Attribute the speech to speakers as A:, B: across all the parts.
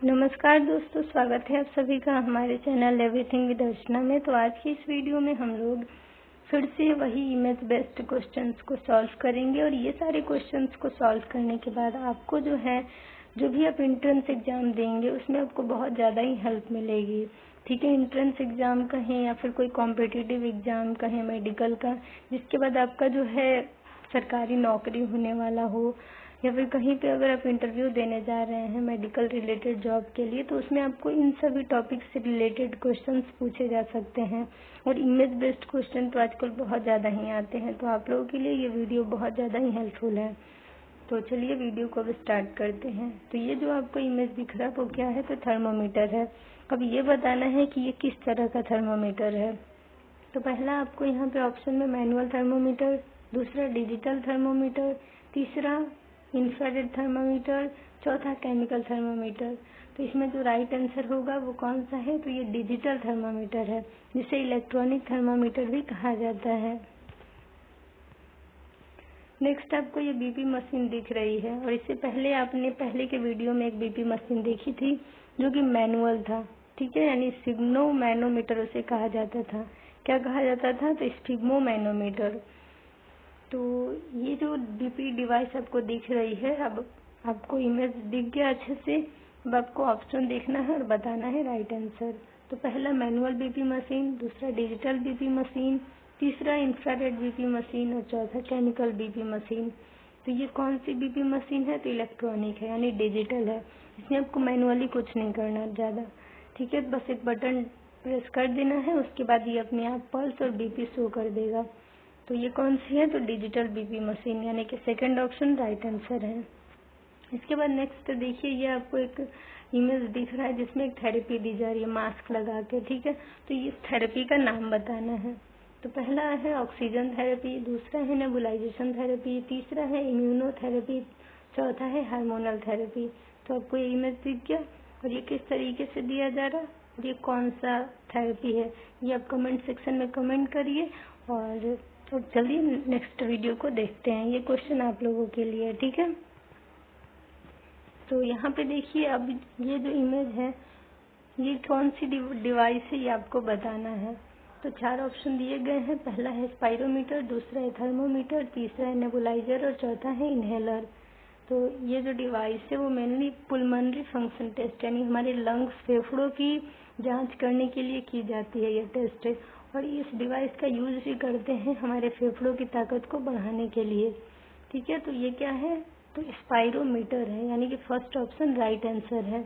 A: नमस्कार दोस्तों, स्वागत है आप सभी का हमारे चैनल एवरीथिंग विद अर्चना में। तो आज की इस वीडियो में हम लोग फिर से वही इमेज बेस्ड क्वेश्चंस को सॉल्व करेंगे और ये सारे क्वेश्चंस को सॉल्व करने के बाद आपको जो भी आप एंट्रेंस एग्जाम देंगे उसमें आपको बहुत ज़्यादा ही हेल्प मिलेगी। ठीक है, एंट्रेंस एग्जाम कहें या फिर कोई कॉम्पिटिटिव एग्जाम कहें, मेडिकल का, जिसके बाद आपका सरकारी नौकरी होने वाला हो, या फिर कहीं पे अगर आप इंटरव्यू देने जा रहे हैं मेडिकल रिलेटेड जॉब के लिए, तो उसमें आपको इन सभी टॉपिक से रिलेटेड क्वेश्चंस पूछे जा सकते हैं। और इमेज बेस्ड क्वेश्चन तो आजकल बहुत ज़्यादा ही आते हैं, तो आप लोगों के लिए ये वीडियो बहुत ज़्यादा ही हेल्पफुल है। तो चलिए वीडियो को अब स्टार्ट करते हैं। तो ये जो आपको इमेज दिख रहा है वो क्या है, तो थर्मोमीटर है। अब ये बताना है कि ये किस तरह का थर्मोमीटर है। तो पहला आपको यहाँ पे ऑप्शन में मैनुअल थर्मोमीटर, दूसरा डिजिटल थर्मोमीटर, तीसरा इंफ्रारेड थर्मोमीटर, चौथा केमिकल थर्मोमीटर। तो इसमें जो राइट आंसर होगा वो कौन सा है, तो ये डिजिटल थर्मोमीटर है, जिसे इलेक्ट्रॉनिक थर्मोमीटर भी कहा जाता है। नेक्स्ट आपको ये बीपी मशीन दिख रही है और इससे पहले आपने पहले के वीडियो में एक बीपी मशीन देखी थी जो कि मैनुअल था। ठीक है, यानी स्फिग्मो मैनोमीटर उसे कहा जाता था। क्या कहा जाता था, तो स्फिग्मो मैनोमीटर। तो ये जो बीपी डिवाइस आपको दिख रही है, अब आपको इमेज दिख गया अच्छे से। अब आपको ऑप्शन देखना है और बताना है राइट आंसर। तो पहला मैनुअल बीपी मशीन, दूसरा डिजिटल बीपी मशीन, तीसरा इंफ्रारेड बीपी मशीन और चौथा केमिकल बीपी मशीन। तो ये कौन सी बीपी मशीन है, तो इलेक्ट्रॉनिक है, यानी डिजिटल है। इसमें आपको मैनुअली कुछ नहीं करना ज़्यादा। ठीक है, बस एक बटन प्रेस कर देना है, उसके बाद ये अपने आप पल्स और बीपी शो कर देगा। तो ये कौन सी है, तो डिजिटल बीपी मशीन, यानी कि सेकंड ऑप्शन राइट आंसर है। इसके बाद नेक्स्ट देखिए, ये आपको एक इमेज दिख रहा है जिसमें एक थेरेपी दी जा रही है मास्क लगा के। ठीक है, तो इस थेरेपी का नाम बताना है। तो पहला है ऑक्सीजन थेरेपी, दूसरा है नेबुलाइजेशन थेरेपी, तीसरा है इम्यूनोथेरेपी, चौथा है हार्मोनल थेरेपी। तो आपको ये इमेज दिख गया और ये किस तरीके से दिया जा रहा है, ये कौन सा थेरेपी है, ये आप कमेंट सेक्शन में कमेंट करिए। और तो चलिए नेक्स्ट वीडियो को देखते हैं। ये क्वेश्चन आप लोगों के लिए, ठीक है। तो यहाँ पे देखिए, अब ये जो इमेज है ये कौन सी डिवाइस है, ये आपको बताना है। तो 4 ऑप्शन दिए गए हैं। पहला है स्पाइरोमीटर, दूसरा है थर्मोमीटर, तीसरा है नेबुलाइजर और चौथा है इनहेलर। तो ये जो डिवाइस है वो मेनली पुल्मोनरी फंक्शन टेस्ट, यानी हमारे लंग्स फेफड़ों की जांच करने के लिए की जाती है ये टेस्ट है। और इस डिवाइस का यूज भी करते हैं हमारे फेफड़ों की ताकत को बढ़ाने के लिए। ठीक है, तो ये क्या है, तो स्पाइरोमीटर है, यानी कि फर्स्ट ऑप्शन राइट आंसर है।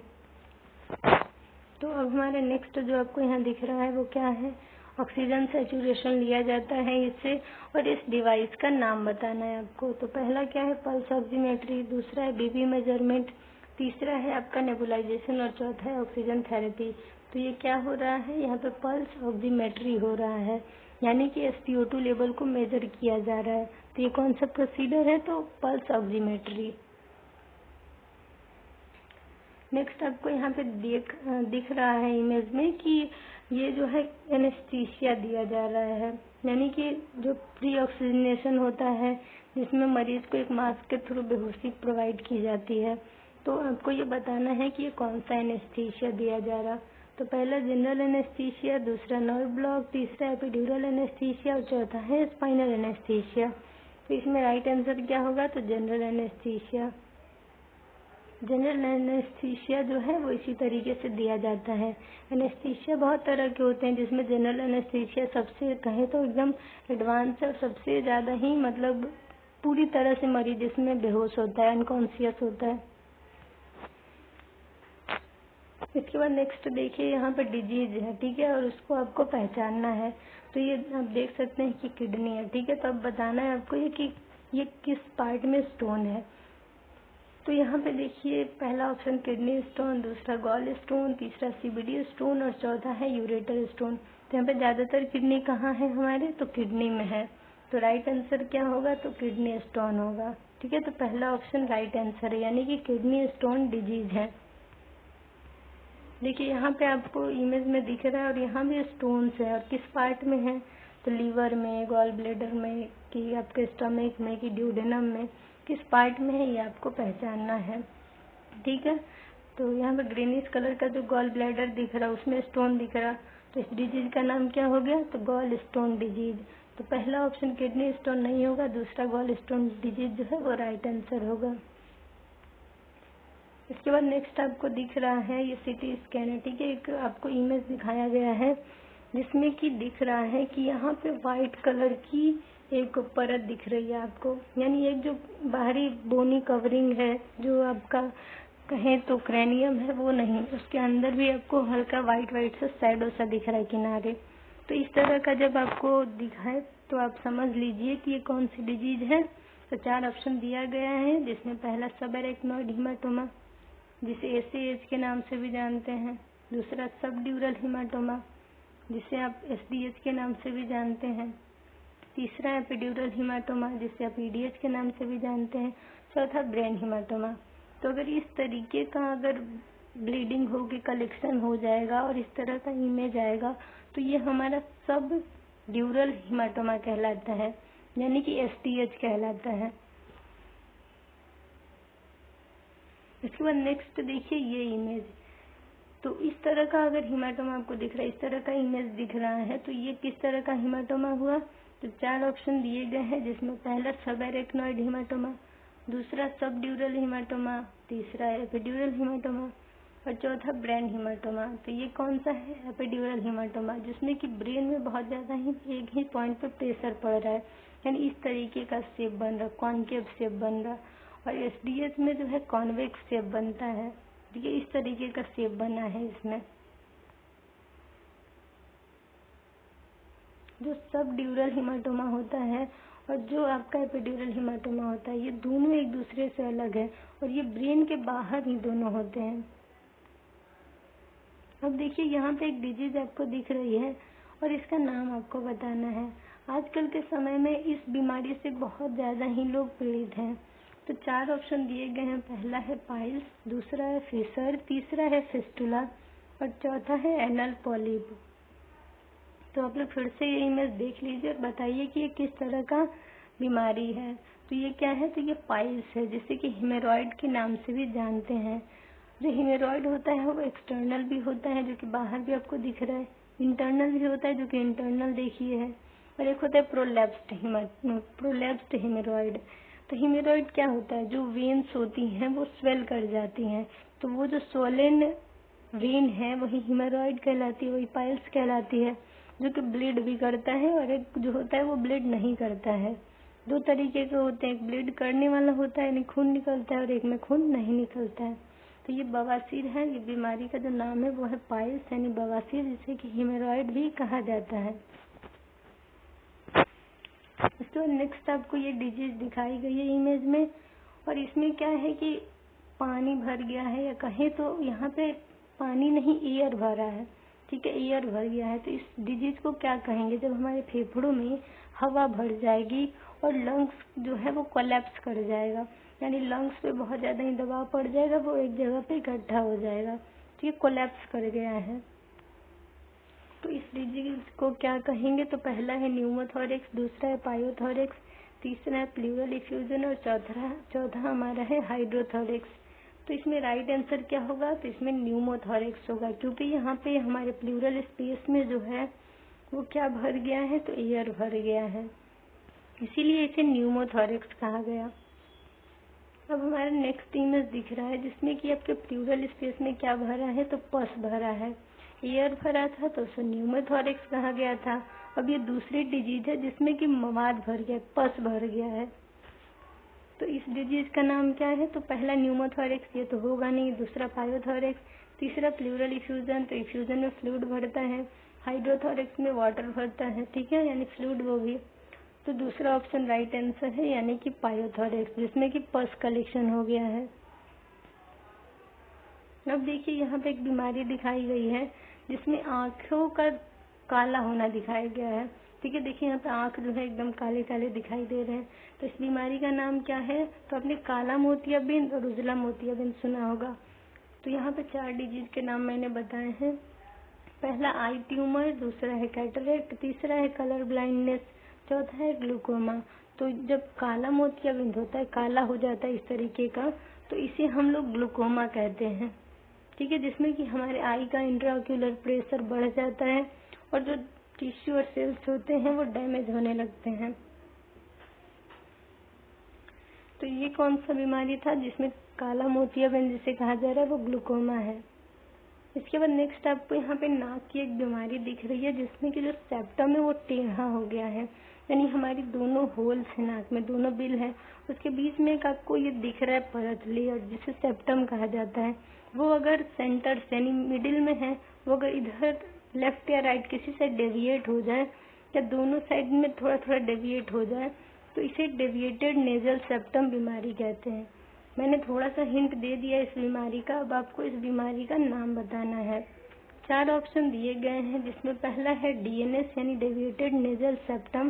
A: तो अब हमारे नेक्स्ट जो आपको यहाँ दिख रहा है वो क्या है, ऑक्सीजन सैचुरेशन लिया जाता है इससे, और इस डिवाइस का नाम बताना है आपको। तो पहला क्या है, पल्स ऑक्सीमेट्री, दूसरा है बीपी मेजरमेंट, तीसरा है आपका नेबुलाइजेशन और चौथा है ऑक्सीजन थेरेपी। तो ये क्या हो रहा है, यहाँ पे पल्स ऑक्सीमेट्री हो रहा है, यानी कि SpO2 लेवल को मेजर किया जा रहा है। तो ये कौन सा प्रोसीजर है, तो पल्स ऑक्सीमेट्री। नेक्स्ट आपको यहाँ पे दिख रहा है इमेज में कि ये जो है एनेस्थीसिया दिया जा रहा है, यानी कि जो प्री ऑक्सीजनेशन होता है जिसमें मरीज को एक मास्क के थ्रू बेहोशी प्रोवाइड की जाती है। तो आपको ये बताना है कि ये कौन सा एनेस्थीसिया दिया जा रहा। तो पहला जनरल एनेस्थीसिया, दूसरा नर्व ब्लॉक, तीसरा एपिड्यूरल एनेस्थीसिया और चौथा है स्पाइनल एनेस्थीसिया। तो इसमें राइट आंसर क्या होगा, तो जनरल एनेस्थीसिया। जनरल एनेस्थीसिया जो है वो इसी तरीके से दिया जाता है। एनेस्थीसिया बहुत तरह के होते हैं, जिसमें जनरल एनेस्थीसिया सबसे कहें तो एकदम एडवांस है और सबसे ज़्यादा ही मतलब पूरी तरह से मरीज इसमें बेहोश होता है, अनकॉन्शियस होता है। इसके बाद नेक्स्ट देखिए, यहाँ पे डिजीज है, ठीक है, और उसको आपको पहचानना है। तो ये आप देख सकते हैं कि किडनी है, ठीक है। तो अब बताना है आपको ये कि ये किस पार्ट में स्टोन है। तो यहाँ पे देखिए, पहला ऑप्शन किडनी स्टोन, दूसरा गॉल स्टोन, तीसरा CBD स्टोन और चौथा है यूरेटर स्टोन। तो यहाँ पे ज़्यादातर किडनी कहाँ है हमारे, तो किडनी में है। तो राइट आंसर क्या होगा, तो किडनी स्टोन होगा। ठीक है, तो पहला ऑप्शन राइट आंसर है, यानी कि किडनी स्टोन डिजीज है। देखिए यहाँ पे आपको इमेज में दिख रहा है और यहाँ भी स्टोन्स है, और किस पार्ट में है, तो लीवर में, गॉल ब्लेडर में, कि आपके स्टमक में, कि ड्यूडेनम में, किस पार्ट में है ये आपको पहचानना है। ठीक है, तो यहाँ पे ग्रीनिश कलर का जो गॉल ब्लैडर दिख रहा है उसमें स्टोन दिख रहा, तो इस डिजीज का नाम क्या हो गया? तो गॉल स्टोन डिजीज। तो पहला ऑप्शन किडनी स्टोन नहीं होगा, दूसरा गॉल स्टोन डिजीज जो है वो राइट आंसर होगा। इसके बाद नेक्स्ट आपको दिख रहा है ये सिटी स्कैन है, ठीक है। एक आपको इमेज दिखाया गया है जिसमें कि दिख रहा है कि यहाँ पे वाइट कलर की एक परत दिख रही है आपको, यानी एक जो बाहरी बोनी कवरिंग है जो आपका कहें तो क्रैनियम है वो नहीं, उसके अंदर भी आपको हल्का वाइट वाइट सा शैडो सा दिख रहा है किनारे। तो इस तरह का जब आपको दिखाए तो आप समझ लीजिए कि ये कौन सी डिजीज है। तो 4 ऑप्शन दिया गया है जिसमें पहला सबएरेक्नॉइड हीमाटोमा जिसे एसएएच के नाम से भी जानते हैं, दूसरा सबड्यूरल हीमाटोमा जिसे आप एसडीएच के नाम से भी जानते हैं, तीसरा एपिड्यूरल हीमाटोमा जिसे आप ईडीएच के नाम से भी जानते हैं, चौथा ब्रेन हीमाटोमा। तो अगर इस तरीके का अगर ब्लीडिंग होगी, कलेक्शन हो जाएगा और इस तरह का इमेज आएगा तो ये हमारा सब ड्यूरल हीमाटोमा कहलाता है, यानी कि एसडीएच कहलाता है। इसके बाद नेक्स्ट देखिए ये इमेज, तो इस तरह का अगर हीमाटोमा आपको दिख रहा है, इस तरह का इमेज दिख रहा है तो ये किस तरह का हीमाटोमा हुआ? तो 4 ऑप्शन दिए गए हैं जिसमें पहला सबएरेक्नॉइड हीमाटोमा, दूसरा सबड्यूरल हीमाटोमा, तीसरा एपिड्यूरल हीमाटोमा और चौथा ब्रेन हीमाटोमा। तो ये कौन सा है? एपिड्यूरल हीमाटोमा, जिसमें कि ब्रेन में बहुत ज्यादा ही एक ही पॉइंट पे प्रेशर पड़ रहा है, यानी इस तरीके का शेप बन रहा, कॉनकेव शेप बन रहा। और एसडीएच में जो है कॉन्वेक्स शेप बनता है, ये इस तरीके का शेप बना है इसमें। जो सब ड्यूरल हीमाटोमा होता है और जो आपका एपिड्यूरल हीमाटोमा होता है ये दोनों एक दूसरे से अलग है और ये ब्रेन के बाहर ही दोनों होते हैं। अब देखिए यहाँ पे एक डिजीज आपको दिख रही है और इसका नाम आपको बताना है। आजकल के समय में इस बीमारी से बहुत ज्यादा ही लोग पीड़ित हैं। तो 4 ऑप्शन दिए गए हैं, पहला है पाइल्स, दूसरा है फिशर, तीसरा है फिस्टुला और चौथा है एनल पॉलिप। तो आप लोग फिर से ये इमेज देख लीजिए और बताइए कि ये किस तरह का बीमारी है। तो ये क्या है? तो ये पाइल्स है जिसे कि हेमोरॉइड के नाम से भी जानते हैं। जो हेमोरॉइड होता है वो एक्सटर्नल भी होता है जो कि बाहर भी आपको दिख रहा है, इंटरनल भी होता है जो कि इंटरनल देखिए है, और एक होता है प्रोलैप्स्ड हेमोरॉइड। तो हेमोरॉइड क्या होता है? जो वेन्स होती हैं वो स्वेल कर जाती हैं, तो वो जो स्वोलन वेन है वही हेमोरॉइड कहलाती है, वही पाइल्स कहलाती है, जो कि ब्लीड भी करता है और एक जो होता है वो ब्लीड नहीं करता है। 2 तरीके के होते हैं, एक ब्लीड करने वाला होता है यानी खून निकलता है और एक में खून नहीं निकलता है। तो ये बवासीर है, ये बीमारी का जो नाम है वो है पाइल्स यानी बवासीर, जिसे कि हेमोरॉइड भी कहा जाता है। इसके बाद नेक्स्ट आपको ये डिजीज दिखाई गई है इमेज में और इसमें क्या है कि पानी भर गया है, या कहें तो यहाँ पे पानी नहीं एयर भरा है, ठीक है, एयर भर गया है। तो इस डिजीज को क्या कहेंगे? जब हमारे फेफड़ों में हवा भर जाएगी और लंग्स जो है वो कोलैप्स कर जाएगा, यानी लंग्स पे बहुत ज्यादा ही दबाव पड़ जाएगा, वो एक जगह पे इकट्ठा हो जाएगा, तो ये कोलैप्स कर गया है। तो इस डिजीज को क्या कहेंगे? तो पहला है न्यूमोथोरिक्स, दूसरा है पायोथोरिक्स, तीसरा है प्लूरल इफ्यूजन और चौथा हमारा है हाइड्रोथोरिक्स। तो इसमें राइट आंसर क्या होगा? तो इसमें न्यूमोथोरिक्स होगा, क्योंकि यहाँ पे हमारे प्लूरल स्पेस में जो है वो क्या भर गया है? तो एयर भर गया है, इसीलिए इसे न्यूमोथोरिक्स कहा गया। अब हमारा नेक्स्ट इमेज दिख रहा है जिसमें कि आपके प्लूरल स्पेस में क्या भरा है? तो पस भरा है, एयर भरा था तो उसे न्यूमोथोरिक्स कहा गया था। अब ये दूसरी डिजीज है जिसमें कि मवाद भर गया, पस भर गया है। तो इस डिजीज का नाम क्या है? तो पहला न्यूमोथोरिक्स, ये तो होगा नहीं, दूसरा पायोथोरिक्स, तीसरा प्लूरल इफ्यूजन, तो इफ्यूजन में फ्लूइड भरता है, हाइड्रोथोरिक्स में वाटर भरता है, ठीक है, यानी फ्लूइड वो भी। तो दूसरा ऑप्शन राइट आंसर है, यानी कि पायोथोरिक्स, जिसमें कि पस कलेक्शन हो गया है। अब देखिए यहाँ पे एक बीमारी दिखाई गई है जिसमें आंखों का काला होना दिखाया गया है, ठीक है। देखिए यहाँ पे आंख जो है एकदम काले काले दिखाई दे रहे हैं। तो इस बीमारी का नाम क्या है? तो आपने काला मोतियाबिंद और उजला मोतियाबिंद सुना होगा। तो यहाँ पे 4 डिजीज के नाम मैंने बताए हैं, पहला आई ट्यूमर, दूसरा है कैटरेक्ट, तीसरा है कलर ब्लाइंडनेस, चौथा है ग्लूकोमा। तो जब काला मोतियाबिंद होता है, काला हो जाता है इस तरीके का, तो इसे हम लोग ग्लूकोमा कहते हैं। ठीक है, जिसमें कि हमारे आई का इंट्राओक्यूलर प्रेशर बढ़ जाता है और जो टिश्यू और सेल्स होते हैं वो डैमेज होने लगते हैं। तो ये कौन सा बीमारी था जिसमें काला मोतियाबिंद जिसे कहा जा रहा है वो ग्लूकोमा है। इसके बाद नेक्स्ट आपको यहाँ पे नाक की एक बीमारी दिख रही है जिसमें कि जो सेप्टम है वो टेढ़ा हो गया है, यानी हमारी दोनों होल्स है नाक में, दोनों बिल है, उसके बीच में एक आपको ये दिख रहा है परत लेयर जिसे सेप्टम कहा जाता है। वो अगर सेंटर से यानी मिडिल में है, वो अगर इधर लेफ्ट या राइट किसी साइड डेविएट हो जाए या दोनों साइड में थोड़ा थोड़ा डेविएट हो जाए तो इसे डेविएटेड नेजल सेप्टम बीमारी कहते हैं। मैंने थोड़ा सा हिंट दे दिया इस बीमारी का, अब आपको इस बीमारी का नाम बताना है। 4 ऑप्शन दिए गए हैं जिसमें पहला है डीएनएस यानी डेविएटेड नेजल सेप्टम,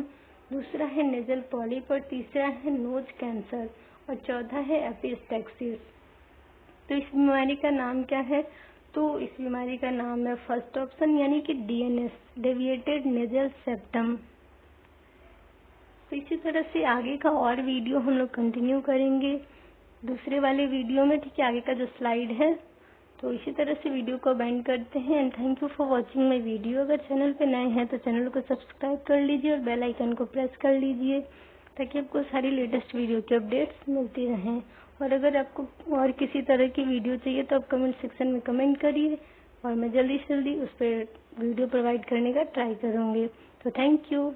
A: दूसरा है नेजल पॉलिप और तीसरा है नोज कैंसर और चौथा है एपिस्टेक्सिस। तो इस बीमारी का नाम क्या है? तो इस बीमारी का नाम है फर्स्ट ऑप्शन यानी कि डीएनएस, डेविएटेड नेजल सेप्टम। तो इसी तरह से आगे का और वीडियो हम लोग कंटिन्यू करेंगे दूसरे वाले वीडियो में, ठीक है, आगे का जो स्लाइड है। तो इसी तरह से वीडियो को एंड करते हैं and thank you for watching my video. अगर चैनल पे नए हैं तो चैनल को सब्सक्राइब कर लीजिए और बेल आइकन को प्रेस कर लीजिए ताकि आपको सारी लेटेस्ट वीडियो की अपडेट्स मिलती रहें। और अगर आपको और किसी तरह की वीडियो चाहिए तो आप कमेंट सेक्शन में कमेंट करिए और मैं जल्दी से जल्दी उस पर वीडियो प्रोवाइड करने का ट्राई करूँगी। तो थैंक यू।